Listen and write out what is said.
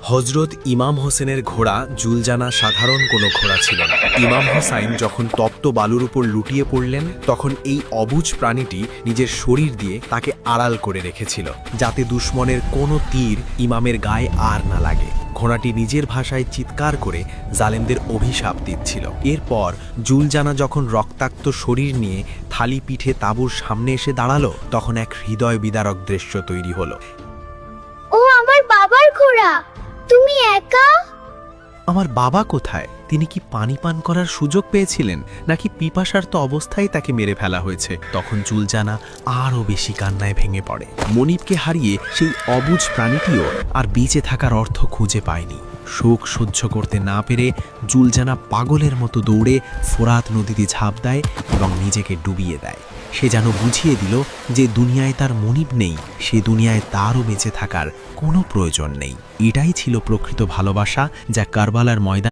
হজরত ইমাম হোসেনের ঘোড়া জুলজানা সাধারণ কোনো ঘোড়া ছিল না। ইমাম হোসাইন যখন তপ্ত বালুর উপর লুটিয়ে পড়লেন, তখন এই অবুঝ প্রাণীটি নিজের শরীর দিয়ে তাকে আড়াল করে রেখেছিল, যাতে দুশমনের কোনো তীর ইমামের গায়ে আর না লাগে। ঘোড়াটি নিজের ভাষায় চিৎকার করে জালেমদের অভিশাপ দিচ্ছিল। এরপর জুলজানা যখন রক্তাক্ত শরীর নিয়ে থালি পিঠে তাঁবুর সামনে এসে দাঁড়ালো, তখন এক হৃদয় বিদারক দৃশ্য তৈরি হলো। ও আমার বাবার ঘোড়া, তুমি একা? আমার বাবা কোথায়? তিনি কি পানি পান করার সুযোগ পেয়েছিলেন, নাকি পিপাসার্ত অবস্থায় তাকে মেরে ফেলা হয়েছে? তখন জুলজানা আরও বেশি কান্নায় ভেঙে পড়ে। মনিবকে হারিয়ে সেই অবুঝ প্রাণীটিও আর বেঁচে থাকার অর্থ খুঁজে পায়নি। শোক সহ্য করতে না পেরে জুলজানা পাগলের মতো দৌড়ে ফোরাত নদীতে ঝাঁপ দেয় এবং নিজেকে ডুবিয়ে দেয়। সে যেন বুঝিয়ে দিল যে দুনিয়ায় তার মনিব নেই, সে দুনিয়ায় তারও বেঁচে থাকার কোনো প্রয়োজন নেই। এটাই ছিল প্রকৃত ভালোবাসা, যা কারবালার ময়দান